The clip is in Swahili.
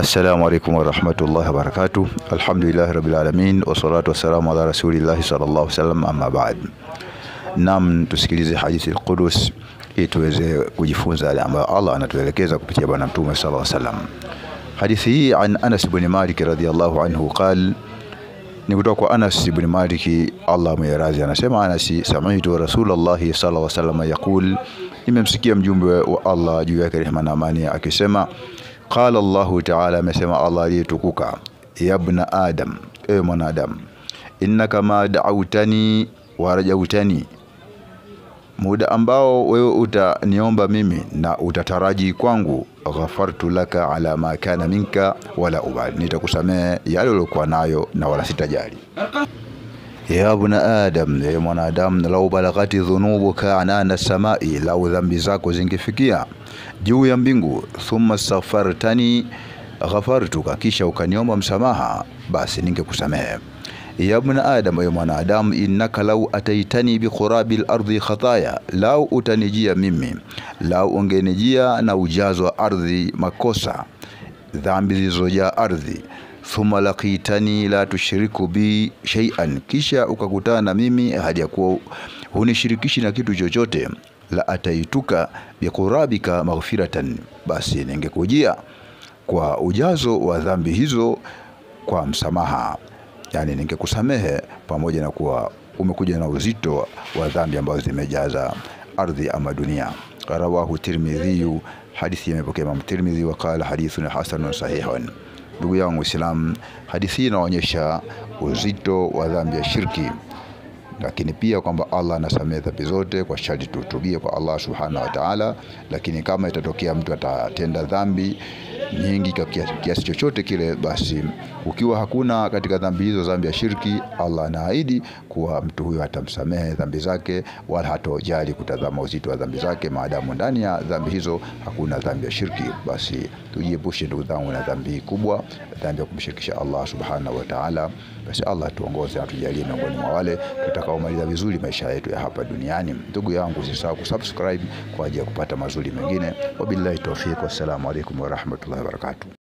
Assalamu alaikum warahmatullahi wabarakatuh. Alhamdulillahi rabbil alamin, wassalatu wassalamu ala rasulillahi sallallahu alaihi wasallam, amma ba'd. Naam, tusikilize hadithi al-Qudus ili tuweze kujifunza yale ambayo Allah anatuelekeza kupitia bwana Mtume sallallahu alaihi wasallam. Hadithi hii an Anas ibn Malik radhiyallahu anhu qala, ni kutoka kwa Anas ibn Malik, Allah mwerazi, anasema Anas, sami'tu Rasulullah sallallahu alaihi wasallam yaqul, nimemsikia mjumbe wa Allah juu yake rehema na amani akisema, qala Allahu ta'ala, amesema Allah aliyetukuka, ya ibn Adam, ewe mwanadamu, innaka ma da'awtani wa rajautani, muda ambao wewe utaniomba mimi na utataraji kwangu, ghafartu laka ala ma kana minka wala ubali, nitakusamehe yale uliokuwa nayo na wala sitajali. Ya ibn Adam, ya mwanadamu, lau balagati dhunubuka anana samai, lau dhambi zako zingefikia juu ya mbingu, thumma astaghfartani ghafartuka, kisha ukaniomba msamaha, basi ningekusamehe. Ya ibn Adam, ya mwanadamu, innaka lau ataitani biqurabil ardi khataya, lau utanijia mimi, lau ungenijia na ujazo wa ardhi makosa, dhambi zilizojaa ardhi, thumma laqitani la tushriku bi shay'an, kisha ukakutana na mimi hadi ya kuwa hunishirikishi na kitu chochote, la ataituka biqurabika maghfiratan, basi ningekujia kwa ujazo wa dhambi hizo kwa msamaha, yani ningekusamehe pamoja na kuwa umekuja na uzito wa dhambi ambazo zimejaza ardhi ama dunia. Rawahu Tirmidhi, hadithi imepokea Imam Tirmidhi, wa qala hadithun hasanun sahihun. Ndugu yangu Islam, hadithi inaonyesha uzito wa dhambi ya shirki, lakini pia kwamba Allah anasamehe dhambi zote kwa sharti tutubie kwa Allah subhanahu wa ta'ala. Lakini kama itatokea mtu atatenda dhambi nyingi kwa kiasi chochote kile, basi ukiwa hakuna katika dhambi hizo dhambi ya shirki, Allah anaahidi kuwa mtu huyo atamsamehe dhambi zake, wala hatojali kutazama uzito wa dhambi zake, maadamu ndani ya dhambi hizo hakuna dhambi ya shirki. Basi tujiepushe ndugu zangu na dhambi kubwa, dhambi ya kumshirikisha Allah subhanahu wa ta'ala. Basi Allah tuongoze na tujalie miongoni mwa wale tutakaomaliza vizuri maisha yetu ya hapa duniani. Ndugu yangu, usisahau kusubscribe kwa ajili ya kupata mazuri mengine. Wabillahi tawfiq, wassalamu alaikum warahmatullahi wabarakatuh.